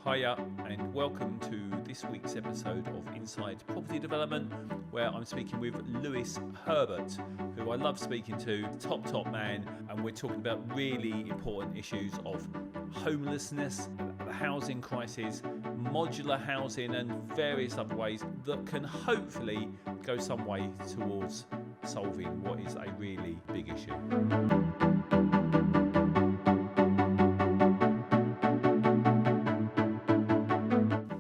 Hiya and welcome to this week's episode of Inside Property Development, where I'm speaking with Lewis Herbert, who I love speaking to, top man, and we're talking about really important issues of homelessness, the housing crisis, modular housing and various other ways that can hopefully go some way towards solving what is a really big issue.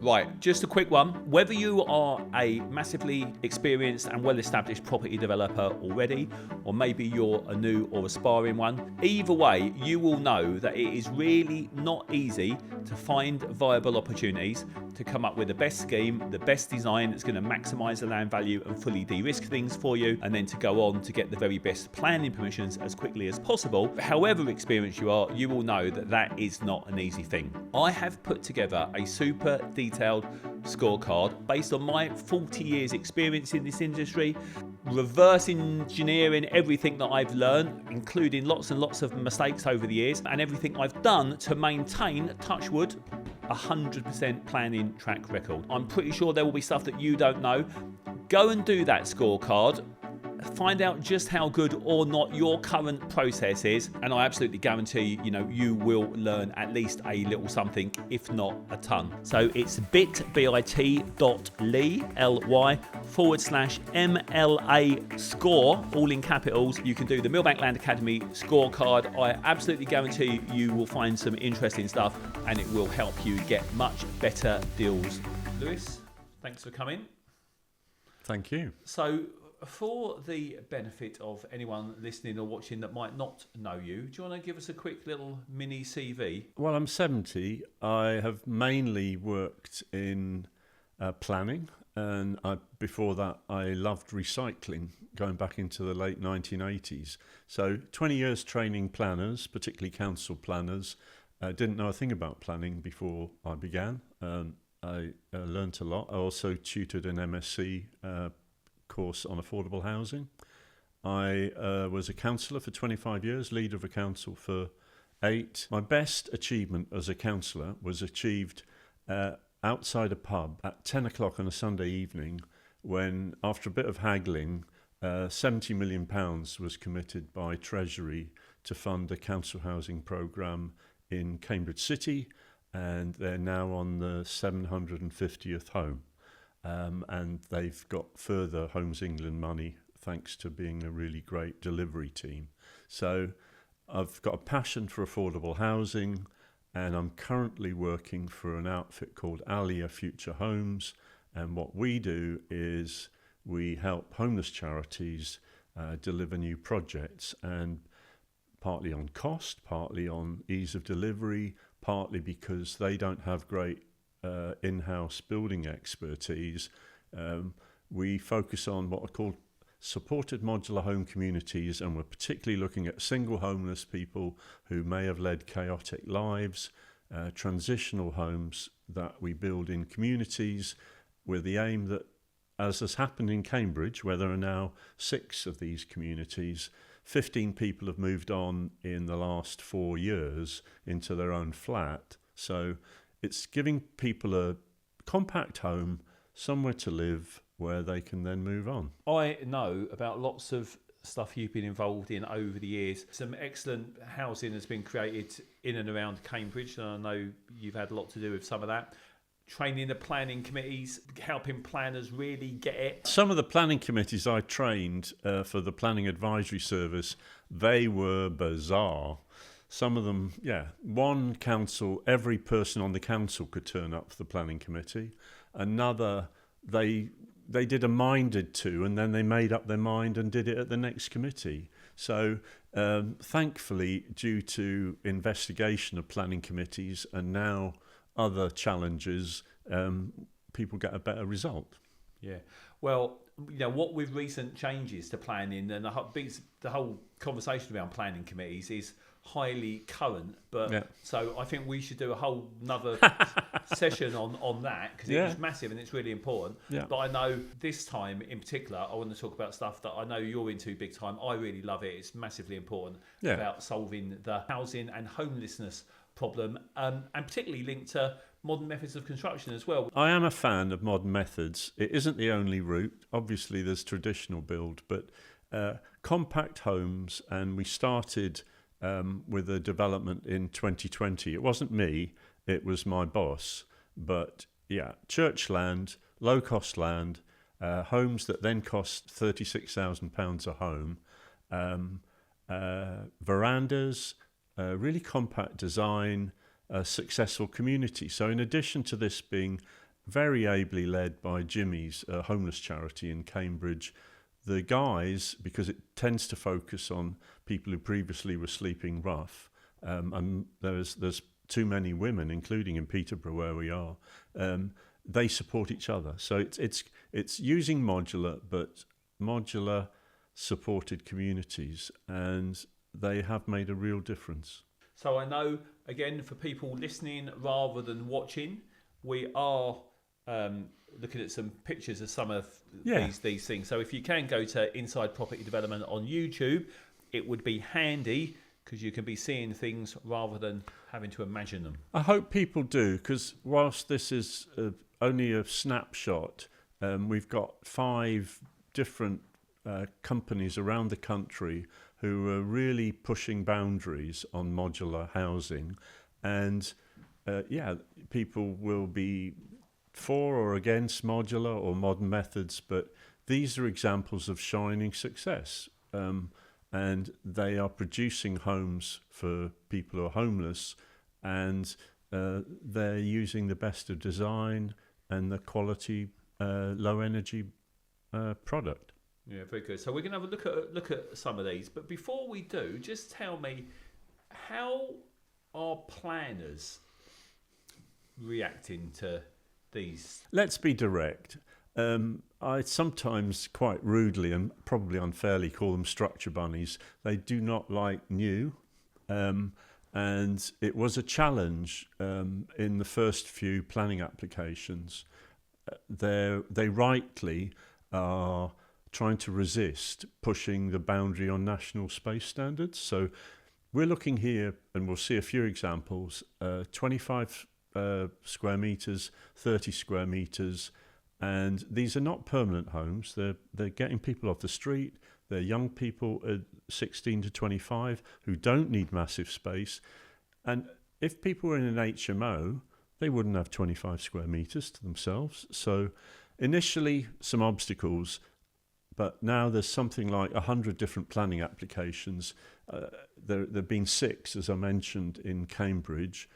Right, just a quick one. Whether you are a massively experienced and well-established property developer already, or maybe you're a new or aspiring one, either way, you will know that it is really not easy to find viable opportunities to come up with the best scheme, the best design that's going to maximise the land value and fully de-risk things for you, and then to go on to get the very best planning permissions as quickly as possible. However experienced you are, you will know that that is not an easy thing. I have put together a super detailed scorecard based on my 40 years experience in this industry, reverse engineering everything that I've learned, including lots and lots of mistakes over the years, and everything I've done to maintain, touch wood, 100% planning track record. I'm pretty sure there will be stuff that you don't know. Go and do that scorecard. Find out just how good or not your current process is, and I absolutely guarantee you will learn at least a little something, if not a ton. So it's bit.ly/MLA score, all in capitals. You can do the Millbank Land Academy scorecard. I absolutely guarantee you will find some interesting stuff, and it will help you get much better deals. Lewis, thanks for coming. Thank you. So, for the benefit of anyone listening or watching that might not know you, do you want to give us a quick little mini CV? Well, I'm 70. I have mainly worked in planning, and before that I loved recycling, going back into the late 1980s. So 20 years training planners, particularly council planners. Didn't know a thing about planning before I began. I learnt a lot. I also tutored an MSc course on affordable housing. I was a councillor for 25 years, leader of a council for 8. My best achievement as a councillor was achieved outside a pub at 10 o'clock on a Sunday evening when, after a bit of haggling, £70 million was committed by Treasury to fund a council housing programme in Cambridge City, and they're now on the 750th home. And they've got further Homes England money thanks to being a really great delivery team. So I've got a passion for affordable housing, and I'm currently working for an outfit called Alia Future Homes. And what we do is we help homeless charities deliver new projects, and partly on cost, partly on ease of delivery, partly because they don't have great in-house building expertise. We focus on what are called supported modular home communities, and we're particularly looking at single homeless people who may have led chaotic lives, transitional homes that we build in communities with the aim that, as has happened in Cambridge, where there are now 6 of these communities, 15 people have moved on in the last 4 years into their own flat. So it's giving people a compact home, somewhere to live, where they can then move on. I know about lots of stuff you've been involved in over the years. Some excellent housing has been created in and around Cambridge, and I know you've had a lot to do with some of that. Training the planning committees, helping planners really get it. Some of the planning committees I trained for the Planning Advisory Service, they were bizarre. Some of them, one council, every person on the council could turn up for the planning committee. Another, they did a minded to, and then they made up their mind and did it at the next committee. So thankfully, due to investigation of planning committees and now other challenges, people get a better result. Yeah. Well, what with recent changes to planning and the whole conversation around planning committees is highly current, but so I think we should do a whole another session on that, because it's massive and it's really important. But I know this time in particular I want to talk about stuff that I know you're into big time. I really love it. It's massively important about solving the housing and homelessness problem, and particularly linked to modern methods of construction as well. I am a fan of modern methods. It isn't the only route. Obviously, there's traditional build, but compact homes, and we started with a development in 2020. It wasn't me, it was my boss. But yeah, church land, low-cost land, homes that then cost £36,000 a home, verandas, really compact design, a successful community. So in addition to this being very ably led by Jimmy's, a homeless charity in Cambridge, the guys, because it tends to focus on people who previously were sleeping rough, and there's too many women, including in Peterborough where we are, they support each other. So it's using modular, but modular supported communities, and they have made a real difference. So I know, again, for people listening rather than watching, we are looking at some pictures of some of these things. So if you can go to Inside Property Development on YouTube, it would be handy because you can be seeing things rather than having to imagine them. I hope people do, because whilst this is only a snapshot, we've got 5 different companies around the country who are really pushing boundaries on modular housing, and people will be for or against modular or modern methods, but these are examples of shining success, and they are producing homes for people who are homeless, and they're using the best of design and the quality low energy product. Yeah, very good. So we're going to have a look at some of these. But before we do, just tell me, how are planners reacting to these? Let's be direct. I sometimes quite rudely and probably unfairly call them structure bunnies. They do not like new. And it was a challenge in the first few planning applications. They rightly are trying to resist pushing the boundary on national space standards. So we're looking here, and we'll see a few examples, 25 square metres, 30 square metres, and these are not permanent homes. They're getting people off the street. They're young people at 16 to 25 who don't need massive space. And if people were in an HMO, they wouldn't have 25 square metres to themselves. So initially, some obstacles, but now there's something like 100 different planning applications. There have been 6, as I mentioned, in Cambridge.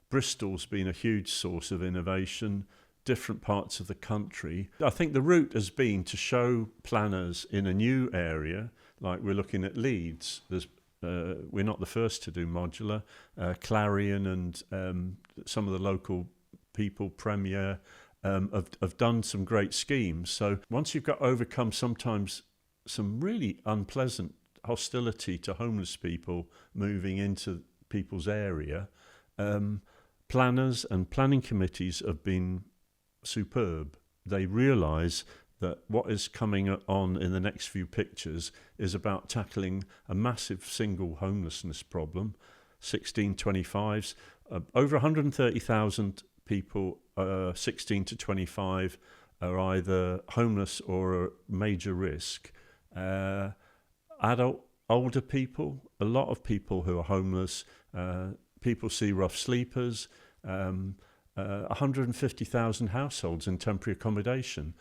Bristol's been a huge source of innovation, different parts of the country. I think the route has been to show planners in a new area, like we're looking at Leeds. We're not the first to do modular. Clarion and some of the local people, Premier, have done some great schemes. So once you've got overcome sometimes some really unpleasant hostility to homeless people moving into people's area, planners and planning committees have been superb. They realise that what is coming on in the next few pictures is about tackling a massive single homelessness problem. 1625s, over 130,000 people 16 to 25 are either homeless or a major risk. Older people, a lot of people who are homeless, people see rough sleepers, 150,000 households in temporary accommodation.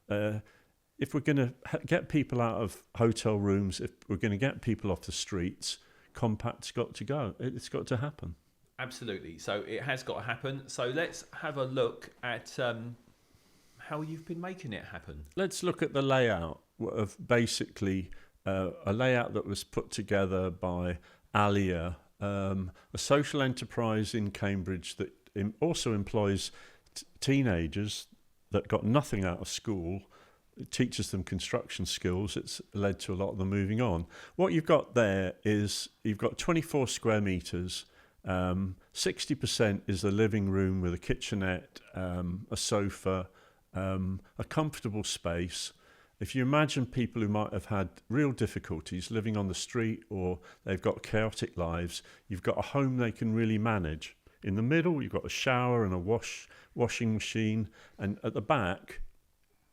If we're going to get people out of hotel rooms, if we're going to get people off the streets, compact's got to go. It's got to happen. Absolutely. So it has got to happen. So let's have a look at how you've been making it happen. Let's look at the layout of basically a layout that was put together by Alia, a social enterprise in Cambridge that also employs teenagers that got nothing out of school. It teaches them construction skills. It's led to a lot of them moving on. What you've got there is you've got 24 square metres. 60% is the living room with a kitchenette, a sofa, a comfortable space. If you imagine people who might have had real difficulties living on the street or they've got chaotic lives, you've got a home they can really manage. In the middle, you've got a shower and a washing machine, and at the back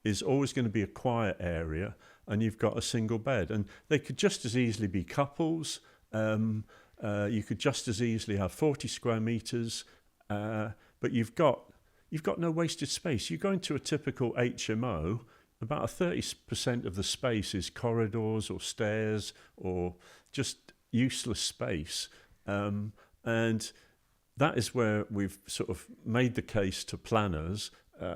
is always going to be a quiet area, and you've got a single bed. And they could just as easily be couples. You could just as easily have 40 square meters, but you've got no wasted space. You go into a typical HMO, about 30% of the space is corridors or stairs or just useless space. And that is where we've sort of made the case to planners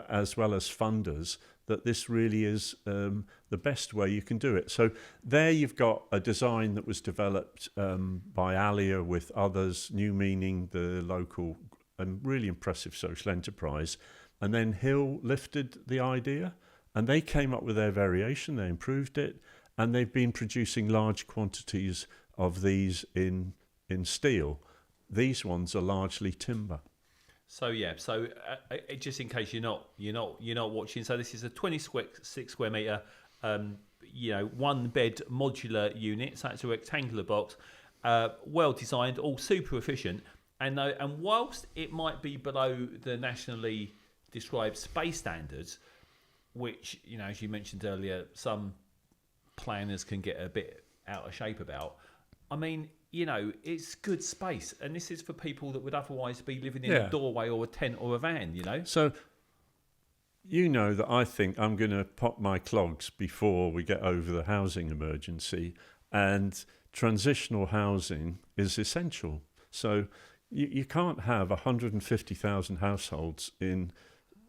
as well as funders that this really is the best way you can do it. So there you've got a design that was developed by Alia with others, New Meaning, the local and really impressive social enterprise. And then Hill lifted the idea and they came up with their variation, they improved it, and they've been producing large quantities of these in steel. These ones are largely timber. So just in case you're not watching, so this is a 26 square meter, one bed modular unit. So it's a rectangular box, well designed, all super efficient, and whilst it might be below the nationally described space standards, which as you mentioned earlier, some planners can get a bit out of shape about. I mean, it's good space, and this is for people that would otherwise be living in a doorway or a tent or a van, So, that I think I'm going to pop my clogs before we get over the housing emergency, and transitional housing is essential. So, you can't have 150,000 households in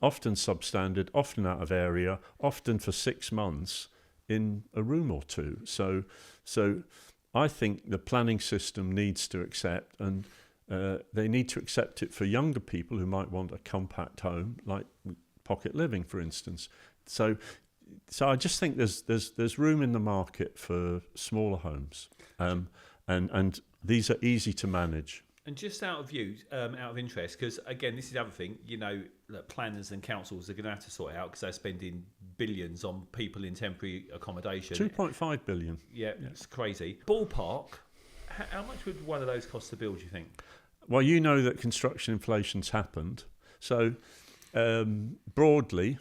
often substandard, often out of area, often for 6 months in a room or two. So I think the planning system needs to accept, and they need to accept it for younger people who might want a compact home, like pocket living, for instance. So I just think there's room in the market for smaller homes, and these are easy to manage. And just out of interest, because again, this is the other thing, that planners and councils are going to have to sort out because they're spending billions on people in temporary accommodation. 2.5 billion. Yeah, it's crazy. Ballpark, how much would one of those cost to build, do you think? Well, that construction inflation's happened. So broadly,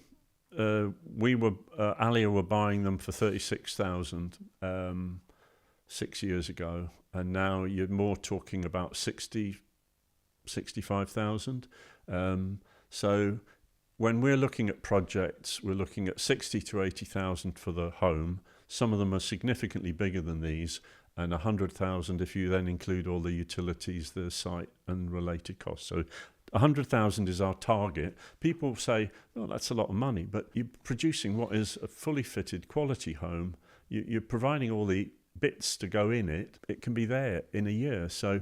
Alia were buying them for 36,000 6 years ago, and now you're more talking about 65,000. So when we're looking at projects, we're looking at 60 to 80,000 for the home. Some of them are significantly bigger than these, and 100,000 if you then include all the utilities, the site and related costs. So 100,000 is our target. People say, well, that's a lot of money, but you're producing what is a fully fitted quality home. You're providing all the bits to go in it. It can be there in a year. So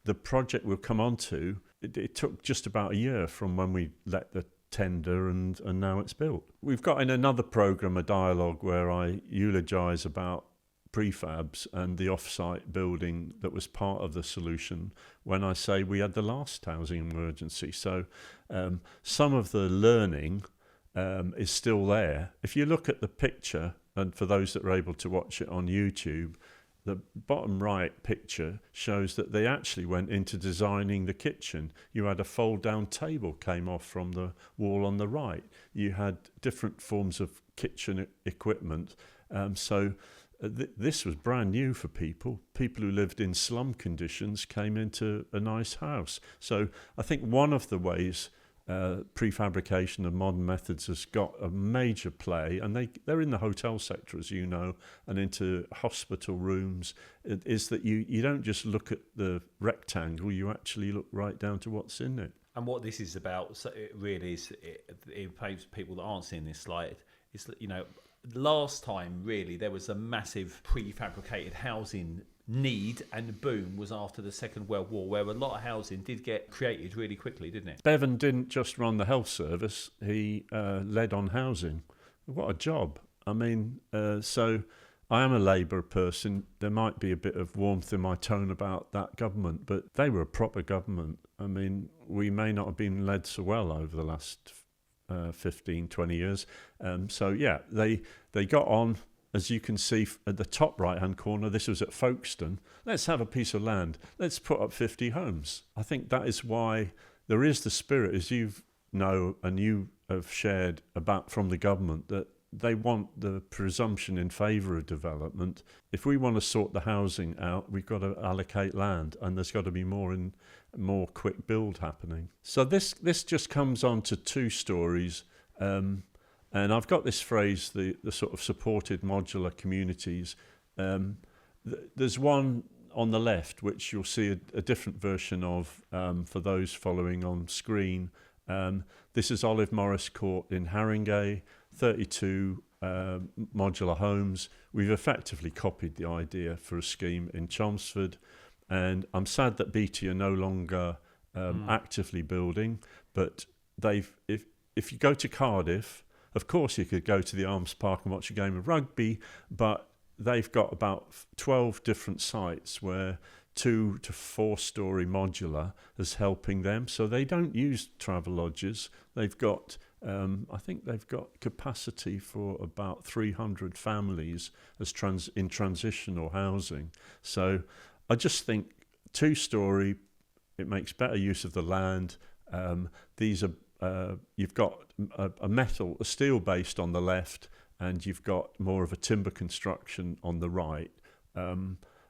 the project we'll come on to, it took just about a year from when we let the tender and now it's built. We've got in another programme a dialogue where I eulogise about prefabs and the off-site building that was part of the solution when I say we had the last housing emergency. So some of the learning is still there. If you look at the picture, and for those that are able to watch it on YouTube, the bottom right picture shows that they actually went into designing the kitchen. You had a fold-down table came off from the wall on the right. You had different forms of kitchen equipment. This was brand new for people. People who lived in slum conditions came into a nice house. So I think one of the ways prefabrication and modern methods has got a major play, and they're in the hotel sector, as you know, and into hospital rooms, is that you don't just look at the rectangle, you actually look right down to what's in it. And what this is about, so it really is, it paves people that aren't seeing this slide, is that, last time really there was a massive prefabricated housing need and boom was after the Second World War, where a lot of housing did get created really quickly, didn't it? Bevan didn't just run the health service, he led on housing. What a job. I mean, so I am a Labour person. There might be a bit of warmth in my tone about that government, but they were a proper government. I mean, we may not have been led so well over the last 15, 20 years. So yeah, they got on, as you can see at the top right-hand corner, this was at Folkestone. Let's have a piece of land. Let's put up 50 homes. I think that is why there is the spirit, as you know, and you have shared about from the government, that they want the presumption in favour of development. If we want to sort the housing out, we've got to allocate land, and there's got to be more quick build happening. So this just comes on to two stories. And I've got this phrase, the sort of supported modular communities. There's one on the left, which you'll see a different version of for those following on screen. This is Olive Morris Court in Haringey, 32 modular homes. We've effectively copied the idea for a scheme in Chelmsford, and I'm sad that BT are no longer actively building, but if you go to Cardiff, of course you could go to the Arms Park and watch a game of rugby, but they've got about 12 different sites where 2 to 4 story modular is helping them. So they don't use travel lodges. They've got, I think they've got capacity for about 300 families as in transitional housing. So I just think 2 story, it makes better use of the land. These are, you've got a steel based on the left, and you've got more of a timber construction on the right.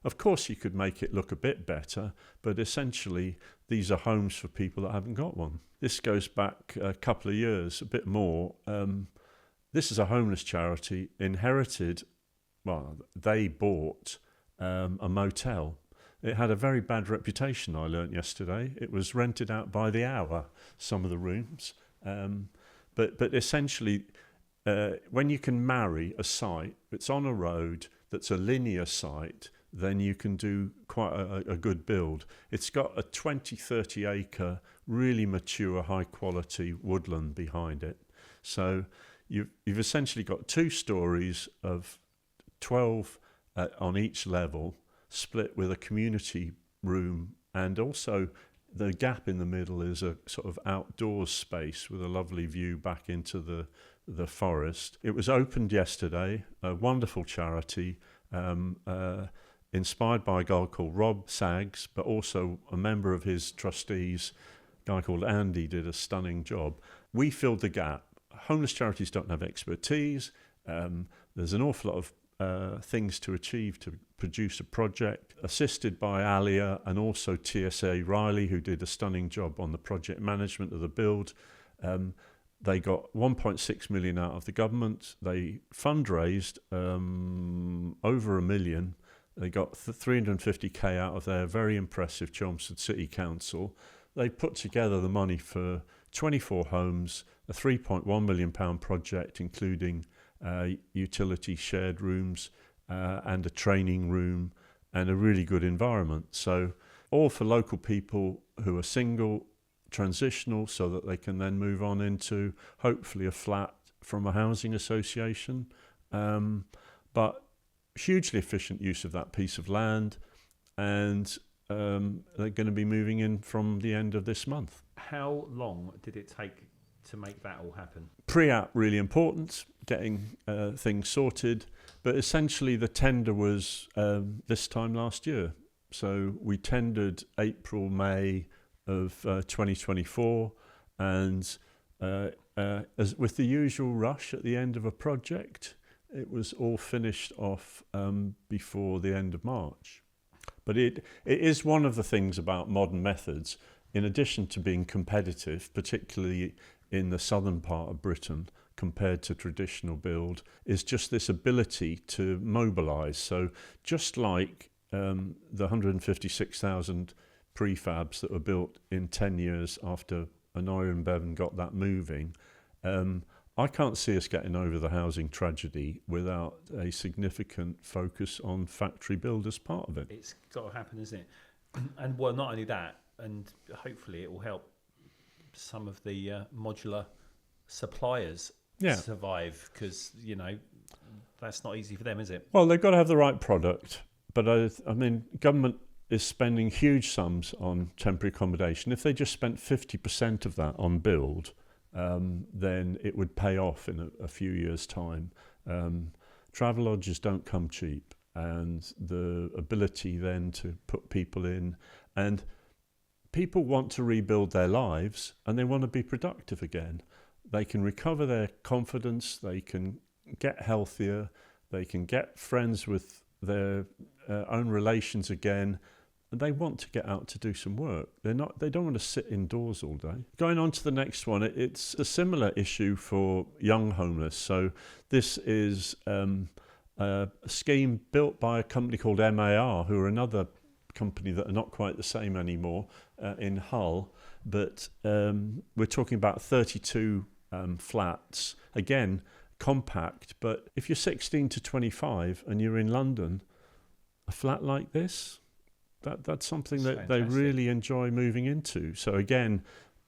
Of course, you could make it look a bit better, but essentially these are homes for people that haven't got one. This goes back a couple of years, a bit more. This is a homeless charity inherited, well, they bought a motel. It had a very bad reputation, I learnt yesterday. It was rented out by the hour, some of the rooms. But essentially, when you can marry a site that's on a road, that's a linear site, then you can do quite a good build. It's got a 20-30 acre, really mature, high quality woodland behind it. So you've essentially got 2 stories of 12 on each level, split with a community room, and also the gap in the middle is a sort of outdoors space with a lovely view back into the forest. It was opened yesterday, a wonderful charity, inspired by a guy called Rob Saggs, but also a member of his trustees, a guy called Andy, did a stunning job. We filled the gap. Homeless charities don't have expertise. There's an awful lot of things to achieve to produce a project, assisted by Alia and also TSA Riley, who did a stunning job on the project management of the build. They got 1.6 million out of the government. They fundraised over $1 million. They got 350k out of their very impressive Chelmsford City Council. They put together the money for 24 homes, a £3.1 million project, including utility shared rooms and a training room and a really good environment. So all for local people who are single, transitional, so that they can then move on into hopefully a flat from a housing association. But hugely efficient use of that piece of land, and they're going to be moving in from the end of this month. How long did it take to make that all happen? Pre-app really important, getting things sorted, but essentially the tender was this time last year. So we tendered April, May of 2024, and as with the usual rush at the end of a project, it was all finished off before the end of March. But it is one of the things about modern methods, in addition to being competitive, particularly in the southern part of Britain compared to traditional build, is just this ability to mobilise. So just like the 156,000 prefabs that were built in 10 years after Honoria and Bevan got that moving, I can't see us getting over the housing tragedy without a significant focus on factory build as part of it. It's got to happen, isn't it? And well, not only that, and hopefully it will help some of the modular suppliers survive, because, you know, that's not easy for them, is it? Well, they've got to have the right product, but I mean, government is spending huge sums on temporary accommodation. If they just spent 50% of that on build, then it would pay off in a few years' time. Travelodges don't come cheap, and the ability then to put people in, and people want to rebuild their lives and they want to be productive again. They can recover their confidence, they can get healthier, they can get friends with their own relations again, and they want to get out to do some work. They don't want to sit indoors all day. Going on to the next one, it's a similar issue for young homeless. So this is a scheme built by a company called MAR, who are another company that are not quite the same anymore, in Hull, but we're talking about 32 flats. Again, compact, but if you're 16 to 25 and you're in London, a flat like this, that's something that they really enjoy moving into. So again,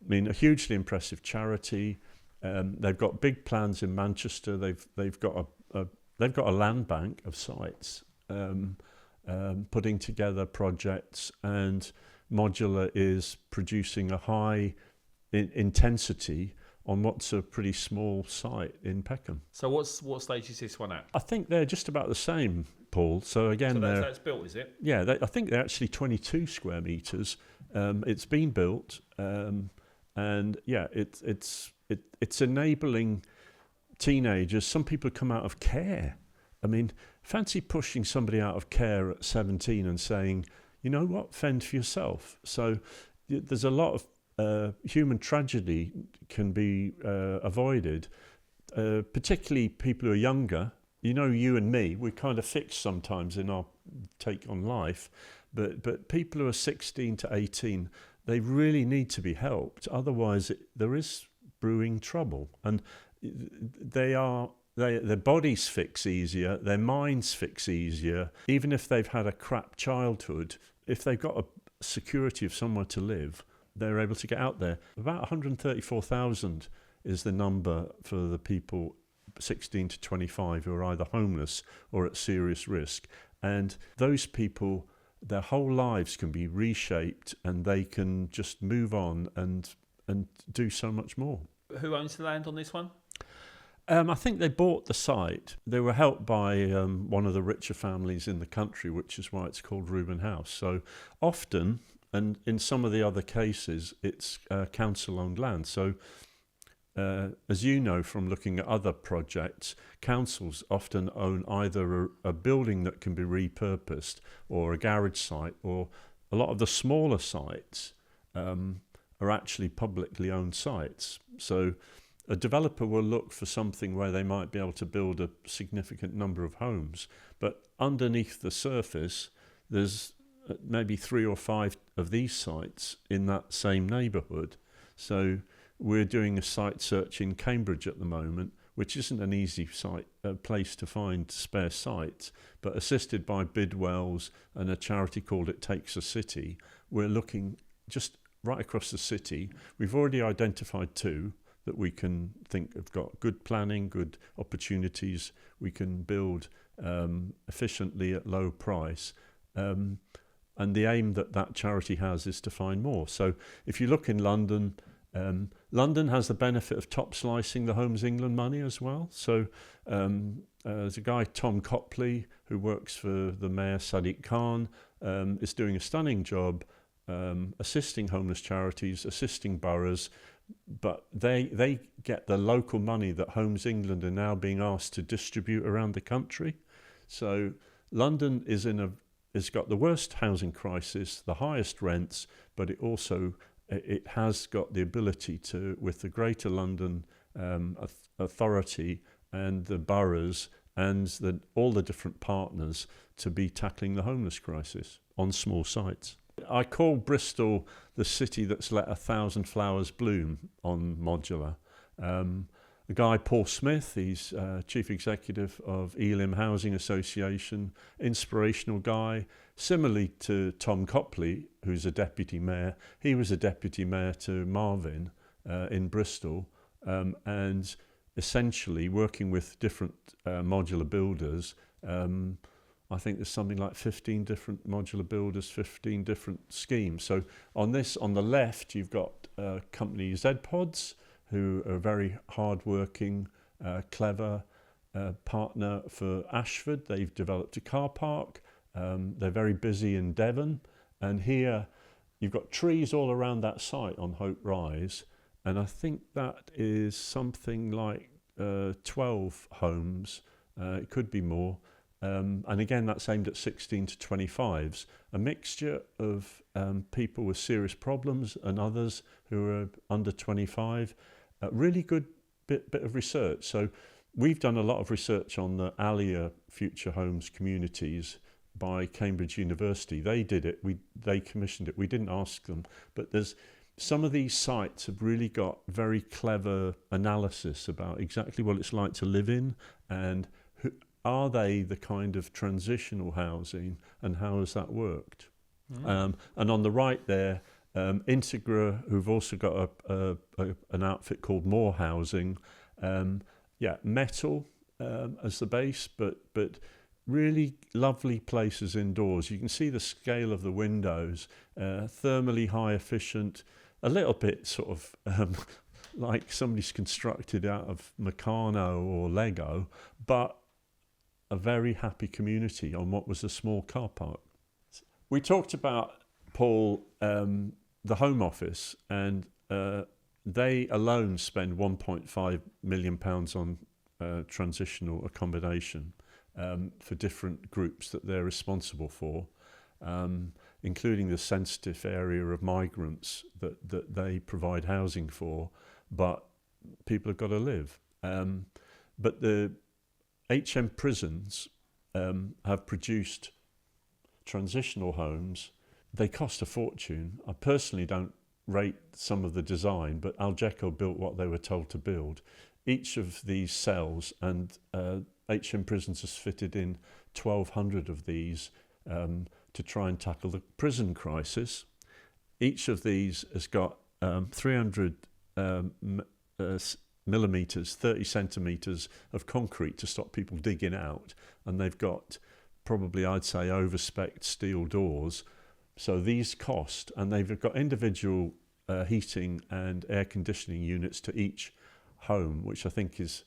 I mean, a hugely impressive charity. They've got big plans in Manchester. They've got a land bank of sites, putting together projects, and Modular is producing a high intensity on what's a pretty small site in Peckham. So what stage is this one at? I think they're just about the same, Paul. So again, that's built, is it? Yeah, I think they're actually 22 square metres. It's been built, and yeah, it's enabling teenagers. Some people come out of care. I mean, fancy pushing somebody out of care at 17 and saying, you know what, fend for yourself. So there's a lot of human tragedy can be avoided, particularly people who are younger. You know, you and me, we're kind of fixed sometimes in our take on life, but people who are 16 to 18, they really need to be helped. Otherwise, there is brewing trouble, and their bodies fix easier, their minds fix easier. Even if they've had a crap childhood, if they've got a security of somewhere to live, they're able to get out there. About 134,000 is the number for the people 16 to 25 who are either homeless or at serious risk. And those people, their whole lives can be reshaped, and they can just move on and do so much more. Who owns the land on this one? I think they bought the site. They were helped by one of the richer families in the country, which is why it's called Reuben House. So often, and in some of the other cases, it's council-owned land. So as you know from looking at other projects, councils often own either a building that can be repurposed or a garage site, or a lot of the smaller sites are actually publicly owned sites. So a developer will look for something where they might be able to build a significant number of homes, but underneath the surface, there's maybe 3 or 5 of these sites in that same neighbourhood. So we're doing a site search in Cambridge at the moment, which isn't an easy place to find spare sites, but assisted by Bidwell's and a charity called It Takes a City, we're looking just right across the city. We've already identified 2 that we can think have got good planning, good opportunities. We can build efficiently at low price. And the aim that charity has is to find more. So if you look in London, London has the benefit of top slicing the Homes England money as well. So there's a guy, Tom Copley, who works for the Mayor Sadiq Khan, is doing a stunning job assisting homeless charities, assisting boroughs, but they get the local money that Homes England are now being asked to distribute around the country. So London has got the worst housing crisis, the highest rents, but it has got the ability to, with the Greater London Authority and the boroughs and all the different partners, to be tackling the homeless crisis on small sites. I call Bristol the city that's let 1,000 flowers bloom on Modular. The guy, Paul Smith, he's Chief Executive of Elim Housing Association, inspirational guy. Similarly to Tom Copley, who's a Deputy Mayor, he was a Deputy Mayor to Marvin in Bristol, and essentially working with different modular builders. I think there's something like 15 different modular builders, 15 different schemes. So on the left, you've got company Z-Pods, who are very hard-working, clever, partner for Ashford. They've developed a car park. They're very busy in Devon. And here you've got trees all around that site on Hope Rise. And I think that is something like 12 homes. It could be more. And again, that's aimed at 16 to 25s. A mixture of people with serious problems and others who are under 25. Really good bit of research. So we've done a lot of research on the Alia Future Homes communities by Cambridge University. They did it. They commissioned it. We didn't ask them. But there's some of these sites have really got very clever analysis about exactly what it's like to live in, and are they the kind of transitional housing, and how has that worked? And on the right there, Integra, who've also got an outfit called More Housing. Metal as the base, but really lovely places indoors. You can see the scale of the windows, thermally high efficient, a little bit sort of like somebody's constructed out of Meccano or Lego, but a very happy community on what was a small car park. We talked about, Paul, the Home Office, and they alone spend £1.5 million on transitional accommodation for different groups that they're responsible for, including the sensitive area of migrants that they provide housing for, but people have got to live. But the HM prisons have produced transitional homes. They cost a fortune. I personally don't rate some of the design, but Algeco built what they were told to build. Each of these cells, and HM Prisons has fitted in 1,200 of these to try and tackle the prison crisis. Each of these has got 300 millimetres, 30 centimetres of concrete to stop people digging out, and they've got probably, I'd say, over-spec'd steel doors. So these cost, and they've got individual heating and air conditioning units to each home, which I think is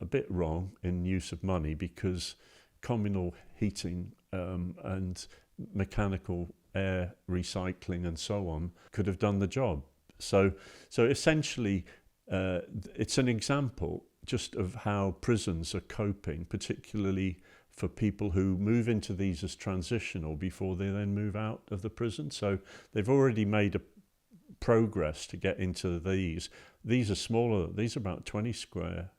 a bit wrong in use of money, because communal heating and mechanical air recycling and so on could have done the job. So essentially, it's an example just of how prisons are coping, particularly for people who move into these as transitional before they then move out of the prison. So they've already made a progress to get into these. These are smaller. These are about 20 square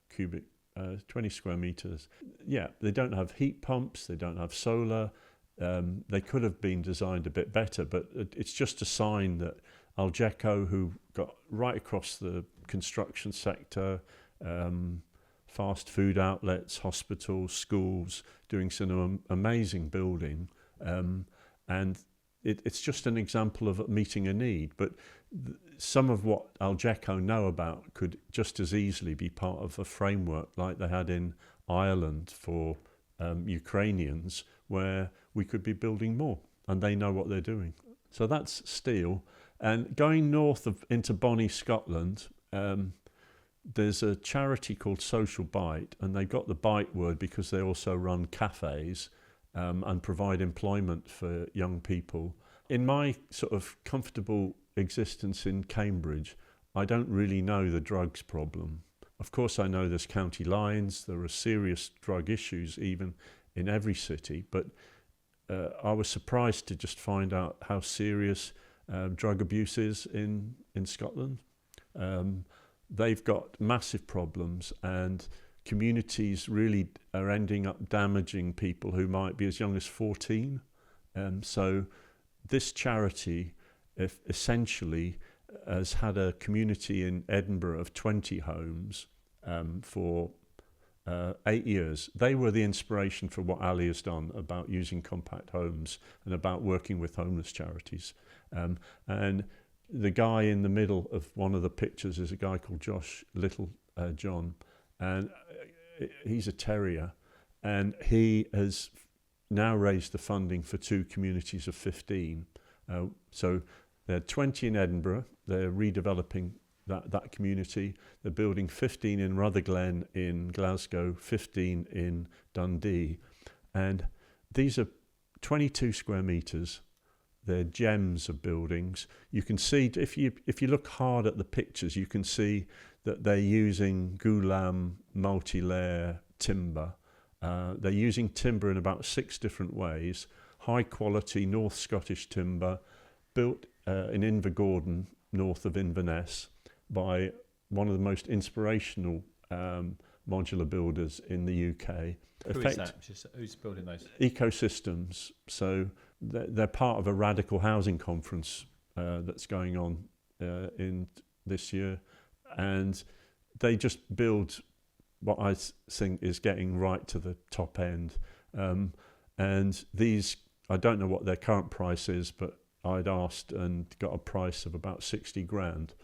meters. Yeah, they don't have heat pumps. They don't have solar. They could have been designed a bit better, but it's just a sign that Algeco, who got right across the construction sector, fast food outlets, hospitals, schools, doing some amazing building. And it's just an example of meeting a need. But some of what Algeco know about could just as easily be part of a framework like they had in Ireland for Ukrainians, where we could be building more, and they know what they're doing. So that's steel. And going north into Bonnie, Scotland, there's a charity called Social Bite, and they got the bite word because they also run cafes and provide employment for young people. In my sort of comfortable existence in Cambridge, I don't really know the drugs problem. Of course, I know there's county lines, there are serious drug issues even in every city, but I was surprised to just find out how serious drug abuse is in Scotland. They've got massive problems, and communities really are ending up damaging people who might be as young as 14. So this charity essentially has had a community in Edinburgh of 20 homes for 8 years. They were the inspiration for what Ali has done about using compact homes and about working with homeless charities. And the guy in the middle of one of the pictures is a guy called Josh John, and he's a terrier, and he has now raised the funding for 2 communities of 15. So there are 20 in Edinburgh. They're redeveloping that community. They're building 15 in Rutherglen in Glasgow, 15 in Dundee. And these are 22 square metres. They're gems of buildings. You can see, if you look hard at the pictures, you can see that they're using goulam multi-layer timber. They're using timber in about 6 different ways. High quality North Scottish timber, built in Invergordon, north of Inverness, by one of the most inspirational modular builders in the UK. Who is that? Who's building those? Ecosystems. So they're part of a radical housing conference that's going on in this year, and they just build what I think is getting right to the top end. And these, I don't know what their current price is, but I'd asked and got a price of about 60 grand.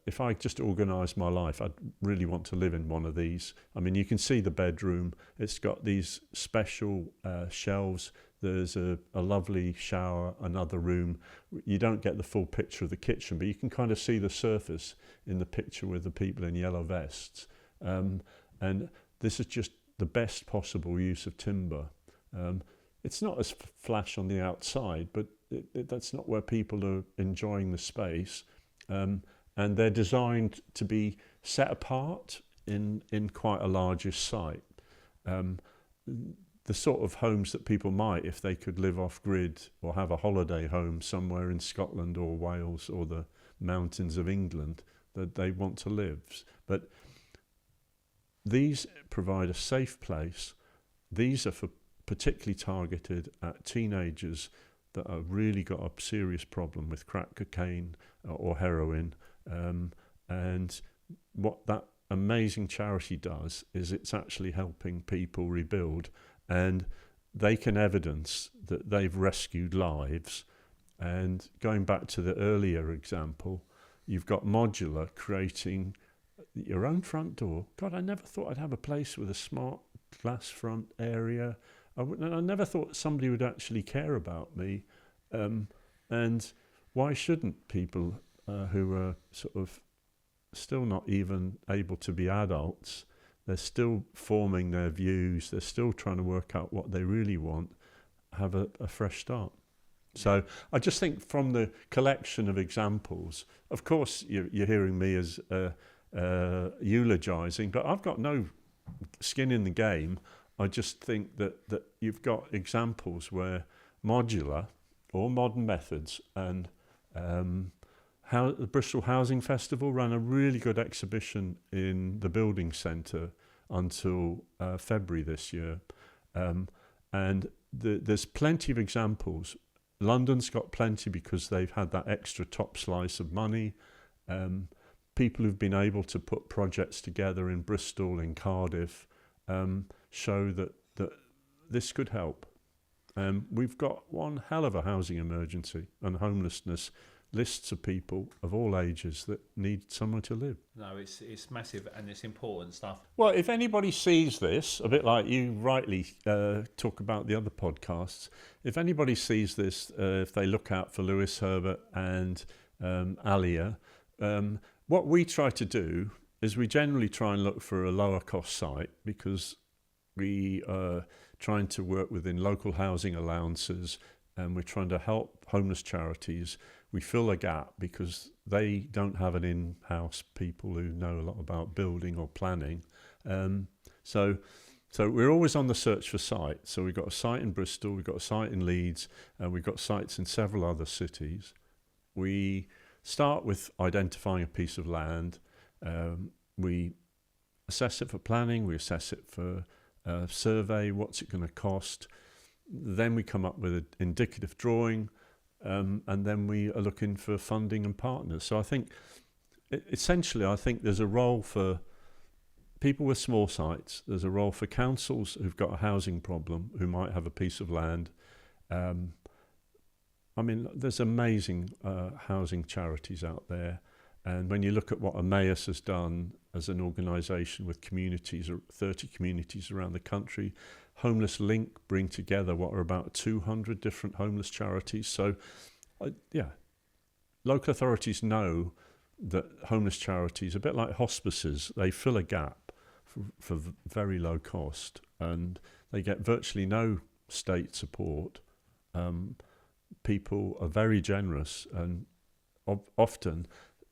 If I just organised my life, I'd really want to live in one of these. I mean, you can see the bedroom. It's got these special shelves. There's a lovely shower, another room. You don't get the full picture of the kitchen, but you can kind of see the surface in the picture with the people in yellow vests. And this is just the best possible use of timber. It's not as flash on the outside, but that's not where people are enjoying the space. And they're designed to be set apart in quite a largish site. The sort of homes that people might, if they could live off-grid or have a holiday home somewhere in Scotland or Wales or the mountains of England, that they want to live. But these provide a safe place. These are particularly targeted at teenagers that have really got a serious problem with crack cocaine or heroin. And what that amazing charity does is it's actually helping people rebuild, and they can evidence that they've rescued lives. And going back to the earlier example, you've got Modular creating your own front door. God, I never thought I'd have a place with a smart glass front area. I never thought somebody would actually care about me. And why shouldn't people who are sort of still not even able to be adults, they're still forming their views, they're still trying to work out what they really want, have a fresh start. So I just think from the collection of examples, of course you're hearing me as eulogising, but I've got no skin in the game. I just think that you've got examples where Modular or modern methods, and the Bristol Housing Festival ran a really good exhibition in the Building Centre until February this year. And there's plenty of examples. London's got plenty because they've had that extra top slice of money. People who've been able to put projects together in Bristol, in Cardiff, show that this could help. We've got one hell of a housing emergency and homelessness, lists of people of all ages that need somewhere to live. No, it's massive and it's important stuff. Well, if anybody sees this, a bit like you rightly talk about the other podcasts, if anybody sees this, if they look out for Lewis Herbert and Alia, what we try to do is we generally try and look for a lower cost site, because we are trying to work within local housing allowances, and we're trying to help homeless charities. We fill a gap because they don't have an in-house people who know a lot about building or planning. So we're always on the search for sites. So we've got a site in Bristol, we've got a site in Leeds, and we've got sites in several other cities. We start with identifying a piece of land. We assess it for planning, we assess it for survey, what's it going to cost. Then we come up with an indicative drawing, and then we are looking for funding and partners. So I think, essentially, I think there's a role for people with small sites. There's a role for councils who've got a housing problem, who might have a piece of land. I mean, there's amazing housing charities out there. And when you look at what Emmaus has done as an organisation with communities, 30 communities around the country, Homeless Link bring together what are about 200 different homeless charities. So, local authorities know that homeless charities, a bit like hospices, they fill a gap for very low cost, and they get virtually no state support. People are very generous, and often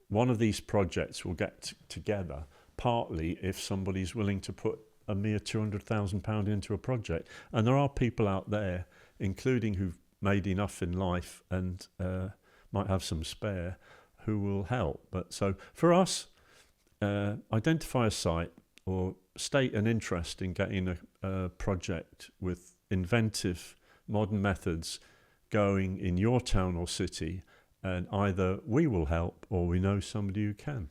one of these projects will get together partly if somebody's willing to put a mere £200,000 into a project. And there are people out there, including who've made enough in life and might have some spare, who will help. But so for us, identify a site or state an interest in getting a project with inventive modern methods going in your town or city, and either we will help or we know somebody who can.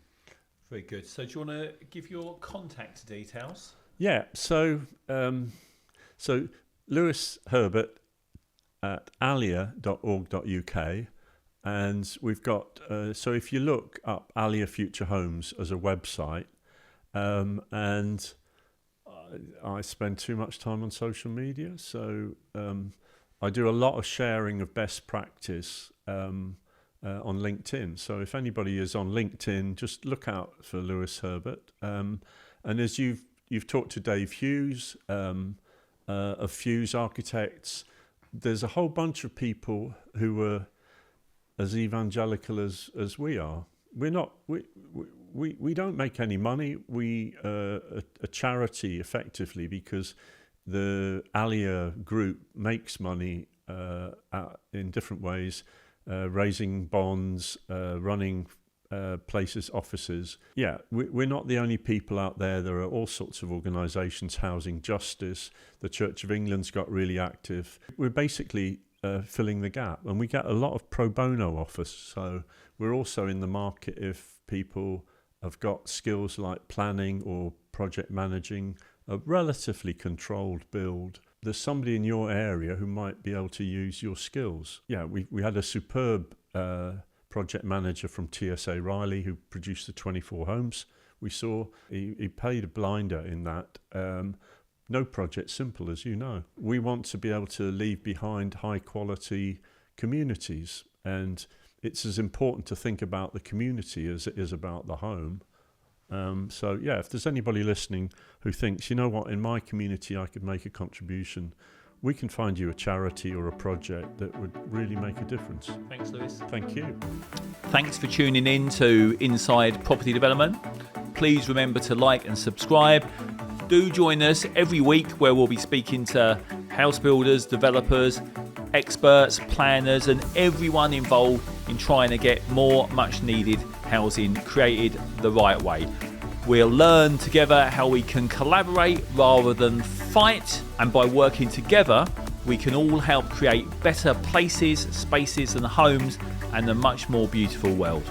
Very good. So do you want to give your contact details? Yeah, so Lewis Herbert at alia.org.uk, and we've got, so if you look up Alia Future Homes as a website, and I spend too much time on social media, so I do a lot of sharing of best practice on LinkedIn. So if anybody is on LinkedIn, just look out for Lewis Herbert. And as you've talked to Dave Hughes of Hughes Architects, there's a whole bunch of people who are as evangelical as we are. We don't make any money. We are a charity effectively because the Alia group makes money in different ways, raising bonds, running places, offices. Yeah, we're not the only people out there. There are all sorts of organisations, Housing Justice, the Church of England's got really active. We're basically filling the gap, and we get a lot of pro bono offers. So we're also in the market if people have got skills like planning or project managing a relatively controlled build. There's somebody in your area who might be able to use your skills. Yeah, we had a superb project manager from TSA Riley who produced the 24 homes we saw. He paid a blinder in that. No project simple, as you know. We want to be able to leave behind high quality communities, and it's as important to think about the community as it is about the home. So yeah, if there's anybody listening who thinks, you know what, in my community I could make a contribution, we can find you a charity or a project that would really make a difference. Thanks, Lewis. Thank you. Thanks for tuning in to Inside Property Development. Please remember to like and subscribe. Do join us every week where we'll be speaking to house builders, developers, experts, planners, and everyone involved in trying to get more much needed housing created the right way. We'll learn together how we can collaborate rather than fight, and by working together we can all help create better places, spaces and homes and a much more beautiful world.